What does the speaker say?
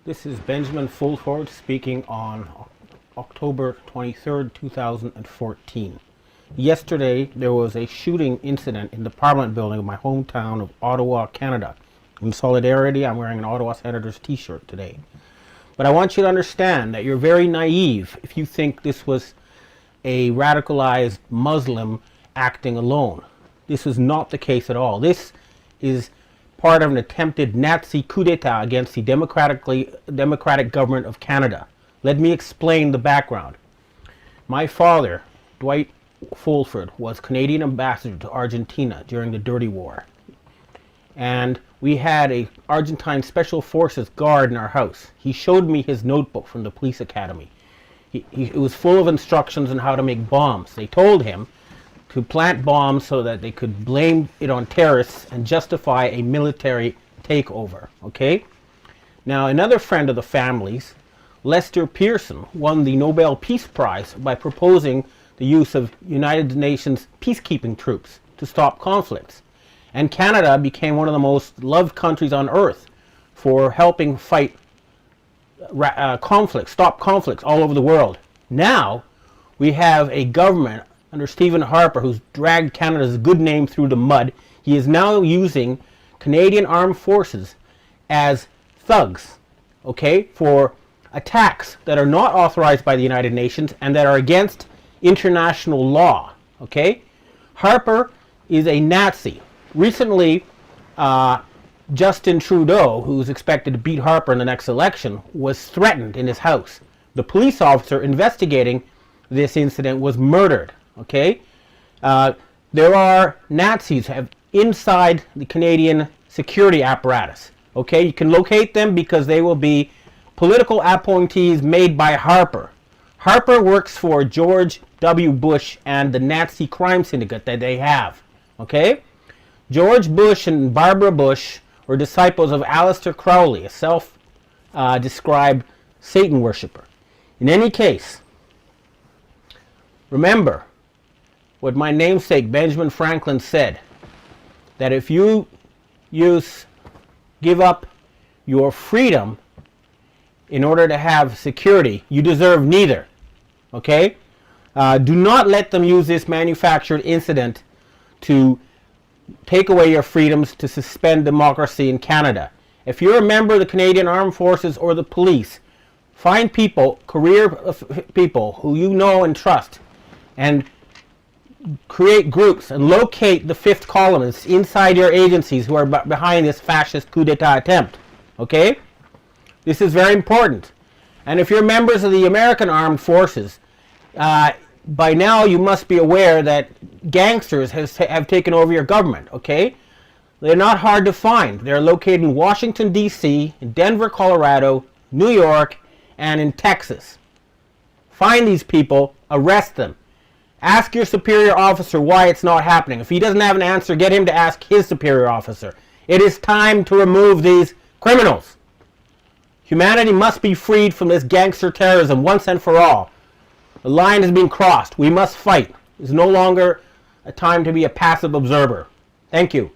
This is Benjamin Fulford speaking on October 23rd, 2014. Yesterday, there was a shooting incident in the Parliament building of my hometown of Ottawa, Canada. In solidarity, I'm wearing an Ottawa Senators t-shirt today. But I want you to understand that you're very naive if you think this was a radicalized Muslim acting alone. This is not the case at all. This is part of an attempted Nazi coup d'etat against the democratic government of Canada. Let me explain the background. My father, Dwight Fulford, was Canadian ambassador to Argentina during the Dirty War. And we had a Argentine Special Forces guard in our house. He showed me his notebook from the police academy. It was full of instructions on how to make bombs. They told him to plant bombs so that they could blame it on terrorists and justify a military takeover. Okay? Now, another friend of the family's, Lester Pearson, won the Nobel Peace Prize by proposing the use of United Nations peacekeeping troops to stop conflicts. And Canada became one of the most loved countries on earth for helping fight conflicts, stop conflicts all over the world. Now, we have a government under Stephen Harper, who's dragged Canada's good name through the mud. He is now using Canadian armed forces as thugs, okay, for attacks that are not authorized by the United Nations and that are against international law, okay? Harper is a Nazi. Recently, Justin Trudeau, who's expected to beat Harper in the next election, was threatened in his house. The police officer investigating this incident was murdered. Okay, there are Nazis inside the Canadian security apparatus. Okay, you can locate them because they will be political appointees made by Harper. Harper works for George W. Bush and the Nazi crime syndicate that they have. Okay, George Bush and Barbara Bush were disciples of Aleister Crowley, a self-described Satan worshiper. In any case, remember what my namesake Benjamin Franklin said, that if you give up your freedom in order to have security, you deserve neither. Okay? Do not let them use this manufactured incident to take away your freedoms, to suspend democracy in Canada. If you're a member of the Canadian Armed Forces or the police, find people, career people who you know and trust, and create groups and locate the fifth columnists inside your agencies who are behind this fascist coup d'etat attempt. Okay? This is very important. And if you're members of the American Armed Forces, by now you must be aware that gangsters have taken over your government. Okay? They're not hard to find. They're located in Washington, D.C., in Denver, Colorado, New York, and in Texas. Find these people, arrest them. Ask your superior officer why it's not happening. If he doesn't have an answer, get him to ask his superior officer. It is time to remove these criminals. Humanity must be freed from this gangster terrorism once and for all. The line has been crossed. We must fight. It's no longer a time to be a passive observer. Thank you.